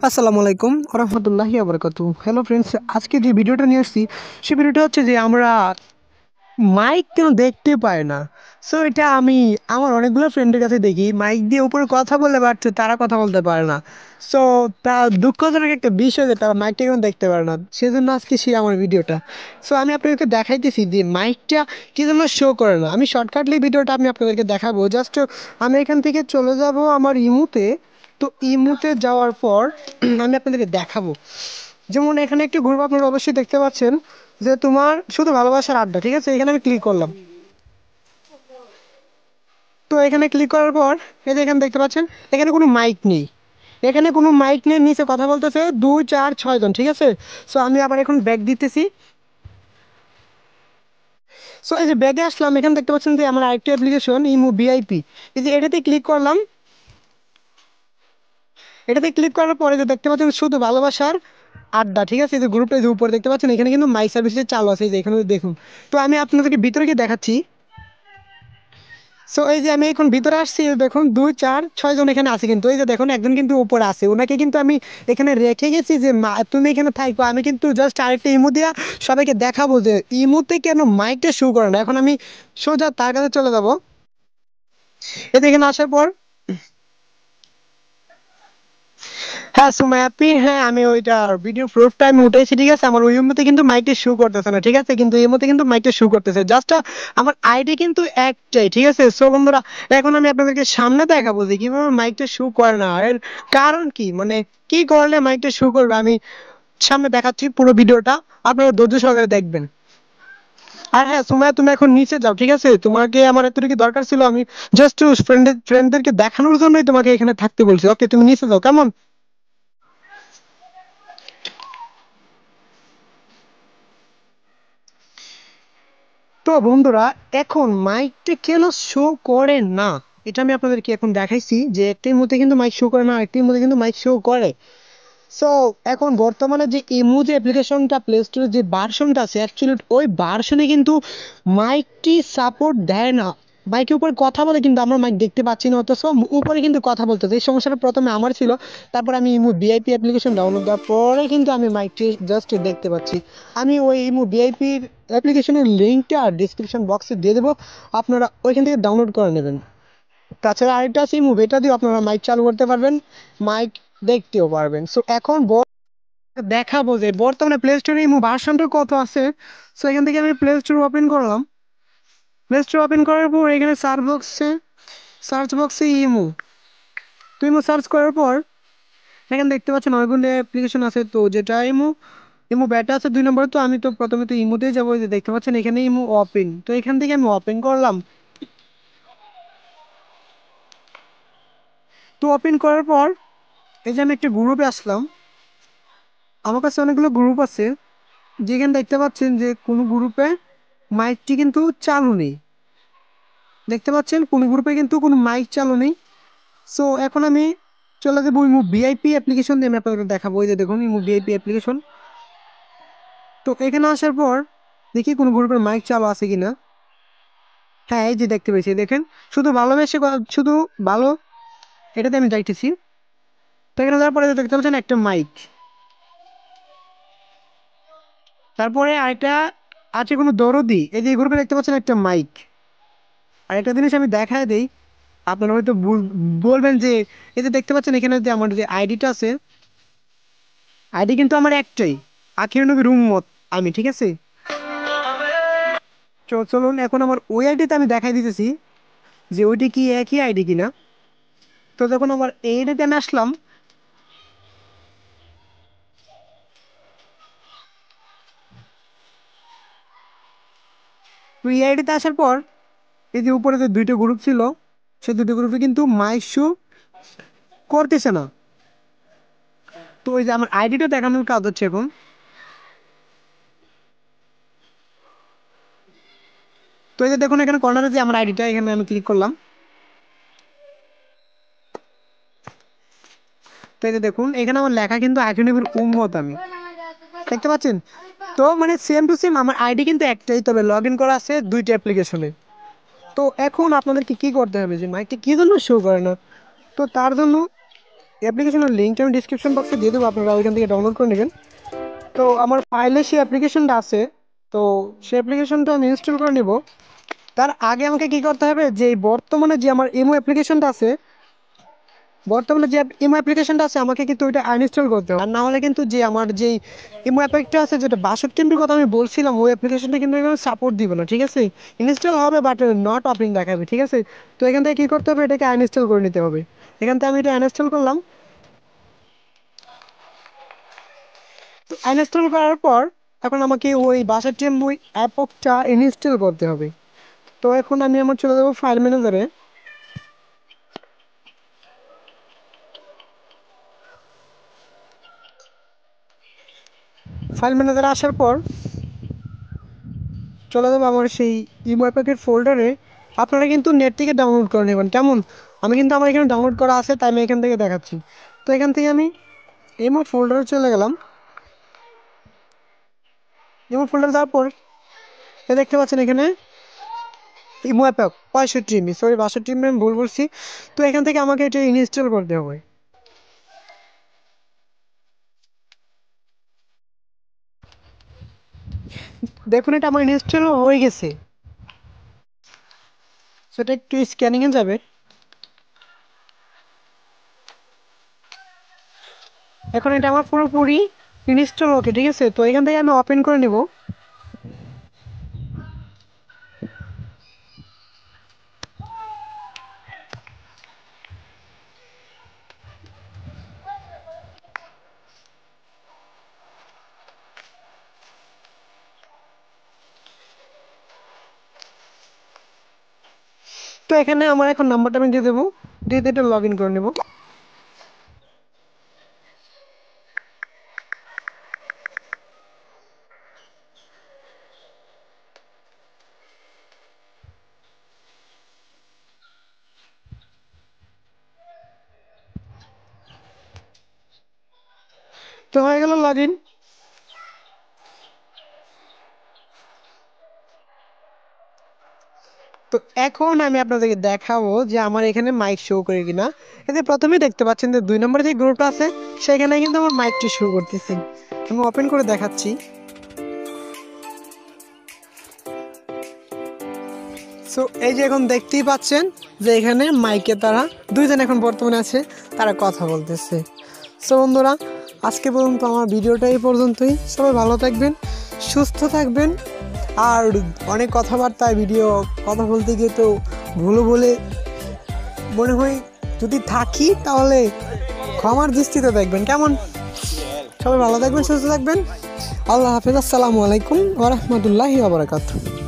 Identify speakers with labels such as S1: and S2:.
S1: আসসালামু আলাইকুম রহমতুল্লাহি আবরাকাতু। হ্যালো ফ্রেন্ডস, আজকে যে ভিডিওটা নিয়ে আসছি সে ভিডিওটা হচ্ছে যে আমরা মাইক কেন দেখতে পাই না। সো এটা আমি আমার অনেকগুলো ফ্রেন্ডের কাছে দেখি মাইক দিয়ে উপরে কথা বলে, বাট তারা কথা বলতে পারে না। সো তা দুঃখজনক একটা বিষয় যে তারা মাইকটা কেন দেখতে পারে না, সেজন্য আজকে সে আমার ভিডিওটা। সো আমি আপনাদেরকে দেখাইতেছি যে মাইকটা কি জন্য শো করে না। আমি শর্টকাটলি ভিডিওটা আমি আপনাদেরকে দেখাবো। জাস্ট আমি এখান থেকে চলে যাব আমার ইমুতে। তো ইমুতে যাওয়ার পর আমি আপনাদেরকে দেখাবো। যেমন এখানে একটি গ্রুপ আপনারা অবশ্যই দেখতে পাচ্ছেন যে তোমার শুধু ভালোবাসার আড্ডা, ঠিক আছে? এখানে আমি ক্লিক করলাম। তো এখানে ক্লিক করার পর এই যে এখানে দেখতে পাচ্ছেন এখানে কোনো মাইক নেই। এখানে কোনো মাইক নেই, নিচে কথা বলতেছে 2 4 6 জন, ঠিক আছে? সো আমি আবার এখন ব্যাক দিতেছি। সো এই যে ব্যাগে আসলাম, এখানে দেখতে পাচ্ছেন যে আমার আরেকটি অ্যাপ্লিকেশন ইমো ভিআইপি। এই যে এটাতে ক্লিক করলাম। এটাতে ক্লিক করার পরে যে দেখতে পাচ্ছেন শুধু ভালোবাসার আড্ডা, ঠিক আছে? এই যে গ্রুপটা যে উপরে দেখতে পাচ্ছেন এখানে কিন্তু মাই সার্ভিসেস চালু আছে, এই যে এখানে দেখুন। তো আমি আপনাদেরকে ভিতরে গিয়ে দেখাচ্ছি। সো এই যে আমি এখন ভিতরে আসছি, দেখুন 2 4 6 জন এখানে আছে, কিন্তু এই যে দেখুন একজন কিন্তু উপরে আছে, ওনাকে কিন্তু আমি এখানে রেখে গেছি যে তুমি এখানে থাকো। আমি কিন্তু জাস্ট আরেকটা ইমো দিয়া সবাইকে দেখাবো যে ইমোতে কেন মাইকটা শো করে না। এখন আমি সোজা তার কাছে চলে যাবো। এতে এখানে আসার পর হ্যাঁ সুমায়াপি, হ্যাঁ আমি ওইটার ভিডিও প্রুফটা আমি উঠেছি, ঠিক আছে? আমার ওই মধ্যে কিন্তু মাইকটা শো করতেছে না, ঠিক আছে? কিন্তু এই মধ্যে কিন্তু মাইকটা শো করতেছে। জাস্ট আমার আইডি কিন্তু একটাই, ঠিক আছে? সো বন্ধুরা, এখন আমি আপনাদেরকে সামনে দেখাবো যে কিভাবে মাইকটা শো করে না, এর কারণ কি, মানে কি করলে মাইকটা শো করবে। আমি সামনে দেখাচ্ছি পুরো ভিডিওটা, আপনারা ধৈর্য সহকারে দেখবেন। আর হ্যাঁ সুমাইয়া, তুমি এখন নিচে যাও, ঠিক আছে? তোমাকে আমার এতটুকু দরকার ছিল, আমি জাস্ট ফ্রেন্ডদেরকে দেখানোর জন্যই তোমাকে এখানে থাকতে বলছি। ওকে, তুমি নিচে যাও, কেমন? তো বন্ধুরা, এখন মাইকটা কেন শো করে না এটা আমি আপনাদেরকে এখন দেখাইছি যে একটির মধ্যে কিন্তু মাইক শো করে না, একটির মধ্যে কিন্তু মাইক শো করে। সো এখন বর্তমানে যে ইমো যে অ্যাপ্লিকেশনটা প্লে স্টোরে যে ভার্সনটা আছে, অ্যাকচুয়ালি ওই ভার্সনে কিন্তু মাইকটি সাপোর্ট দেয় না। মাইকের উপরে কথা বলে কিন্তু আমরা মাইক দেখতে পাচ্ছি না, অথচ উপরে কিন্তু কথা বলতেছে। এই সমস্যাটা প্রথমে আমার ছিল, তারপর আমি ইমো ভিআইপি অ্যাপ্লিকেশন ডাউনলোড দেওয়ার পরে কিন্তু আমি মাইকটি জাস্ট দেখতে পাচ্ছি। আমি ওই ইমো ভিআইপির অ্যাপ্লিকেশনের লিঙ্কটা ডিসক্রিপশন বক্সে দিয়ে দেবো, আপনারা ওইখান থেকে ডাউনলোড করে নেবেন। তাছাড়া আরেকটা আছে ইমো, এটা দিয়ে আপনারা মাইক চালু করতে পারবেন, মাইক দেখতেও পারবেন। সো এখন দেখাবো যে বর্তমানে প্লে স্টোরে ইমো ভার্সনটা কত আছে। সো এখান থেকে আমি প্লে স্টোর ওপেন করলাম। প্লে স্টোর ওপেন করার পর এখানে সার্চ বক্সে ইমো, তো ইমো সার্চ করার পর এখানে দেখতে পাচ্ছেন অনেকগুলো অ্যাপ্লিকেশন আছে। তো যেটা ইমো ইমো ব্যাটা আছে 2 নম্বরে। তো আমি তো প্রথমে তো ইমোতেই যাবো, যে দেখতে পাচ্ছেন এখানে ইমো ওপেন। তো এখান থেকে আমি ওপেন করলাম। তো ওপেন করার পর এই যে আমি একটা গ্রুপে আসলাম। আমার কাছে অনেকগুলো গ্রুপ আছে, যেখানে দেখতে পাচ্ছেন যে কোনো গ্রুপে মাইকটি কিন্তু চালু নেই। দেখতে পাচ্ছেন কোন গ্রুপে কিন্তু কোনো মাইক চালু নেই। সো এখন আমি চলে যাবো ইমো ভিআইপি অ্যাপ্লিকেশন দিয়ে আমি আপনাদের দেখাবো। এই যে দেখুন ইমো ভিআইপি অ্যাপ্লিকেশন। তো এখানে আসার পর দেখি কোন গ্রুপের মাইক চালু আছে কিনা। হ্যাঁ, এই যে দেখতে পেয়েছি, দেখেন শুধু ভালোবেসে শুধু ভালো, এটাতে আমি যাইতেছি। তো এখানে যাওয়ার পরে দেখতে পাচ্ছেন একটা মাইক, তারপরে আরেকটা আছে কোনো দরদি। এই যে গ্রুপে দেখতে পাচ্ছেন একটা মাইক। আর একটা জিনিস আমি দেখায় দেই, আপনারা হয়তো বলবেন যে এই যে দেখতে পাচ্ছেন এখানে যে আমার যে আইডিটা আছে, আইডি কিন্তু আমার একটাই, আখির নবী রুম্মত আমি, ঠিক আছে? চলুন এখন আমার ওই আইডিতে আমি দেখাই দিতেছি যে ওইটি কি একই আইডি কিনা। তো যখন আমার এই আইডিতে আমি আসলাম, তো এই আইডিতে আসার পর এই যে উপরে যে দুইটা গ্রুপ ছিল, সেই দুটো গ্রুপে কিন্তু মাইক শো করতেছে না। তো ওই যে আমার আইডিটা দেখানোর কাজ হচ্ছে এখন। তো এই যে দেখুন এখানে কর্নারে যে আমার আইডিটা, এখানে আমি ক্লিক করলাম। তো এই যে দেখুন এখানে আমার লেখা কিন্তু আখির নবীর উম্মত আমি, দেখতে পাচ্ছেন? তো মানে সেম টু সেম আমার আইডি কিন্তু একটাই, তবে লগ ইন করা আছে দুইটা অ্যাপ্লিকেশনে। তো এখন আপনাদেরকে কি করতে হবে যে মাইকটা কি জন্য শো করে না। তো তার জন্য অ্যাপ্লিকেশনের লিঙ্কটা আমি ডিসক্রিপশন বক্সে দিয়ে দেবো, আপনারা ওইখান থেকে ডাউনলোড করে নেবেন। তো আমার ফাইলে সেই অ্যাপ্লিকেশনটা আছে, তো সেই অ্যাপ্লিকেশনটা আমি ইনস্টল করে নেব। তার আগে আমাকে কি করতে হবে, যে বর্তমানে যে আমার ইমো অ্যাপ্লিকেশনটা আছে, আমাকে কিন্তু ওইটা আনইনস্টল করতে হবে। আর না হলে কিন্তু যে আমার যেই ইমো অ্যাপটা আছে, যেটা 62 MB কথা আমি বলছিলাম, ওই অ্যাপ্লিকেশনটা কিন্তু এখানে সাপোর্ট দিবে না, ঠিক আছে? ইনস্টল হবে বাট নট ওপেনিং দেখাবে, ঠিক আছে? তো এখান থেকে কী করতে হবে, এটাকে আনইনস্টল করে নিতে হবে। এখান থেকে আমি এটা আনইনস্টল করলাম। তো আনইনস্টল করার পর এখন আমাকে ওই 62 MB অ্যাপটা ইনস্টল করতে হবে। তো এখন আমি আমার চলে যাবো ফাইল ম্যানেজারে। ফাইল ম্যানেজারে আসার পর চলে যাবো আমার সেই ইমো অ্যাপের ফোল্ডারে। আপনারা কিন্তু নেট থেকে ডাউনলোড করে নেবেন, কেমন? আমি কিন্তু আমার এখানে ডাউনলোড করা আছে, তাই আমি এখান থেকে দেখাচ্ছি। তো এখান থেকে আমি ইমো ফোল্ডারে চলে গেলাম। ইমো ফোল্ডারে যাওয়ার পর দেখতে পাচ্ছেন এখানে imo app 65 MB, sorry 62 MB আমি ভুল বলছি। তো এখান থেকে আমাকে এটা ইনস্টল করতে হবে। দেখুন এটা আমার ইনস্টল হয়ে গেছে। সেটা একটু স্ক্যানিংয়ে যাবে। এখন এটা আমার পুরোপুরি ইনস্টল ওকে, ঠিক আছে? তো এখান থেকে আমি ওপেন করে নেব। তো এখানে আমার এখন নাম্বারটা আমি দিয়ে দেবো, দিয়ে এটা লগ ইন করে নেব। তো হয়ে গেল লগ ইন। তো এখন আমি আপনাদেরকে দেখাবো যে আমার এখানে মাইক শো করে কিনা। এতে প্রথমেই দেখতে পাচ্ছেন যে 2 নম্বরে যে গ্রুপটা আছে, সেখানে কিন্তু আমার মাইকটি শো করতেছে। আমি ওপেন করে দেখাচ্ছি। সো এই যে এখন দেখতেই পাচ্ছেন যে এখানে মাইকে তারা দুইজন এখন বর্তমানে আছে, তারা কথা বলতেছে। সো বন্ধুরা, আজকে পর্যন্ত আমার ভিডিওটা এই পর্যন্তই। সবাই ভালো থাকবেন, সুস্থ থাকবেন। আর অনেক কথাবার্তায় ভিডিও কথা বলতে গিয়ে তো ভুলো বলে মনে হয় যদি থাকি, তাহলে ক্ষমার দৃষ্টিতে দেখবেন, কেমন? সবাই ভালো থাকবেন, সুস্থ থাকবেন। আল্লাহ হাফেজ। আসসালামু আলাইকুম ওয়া রাহমাতুল্লাহি ওয়া বারাকাতুহু।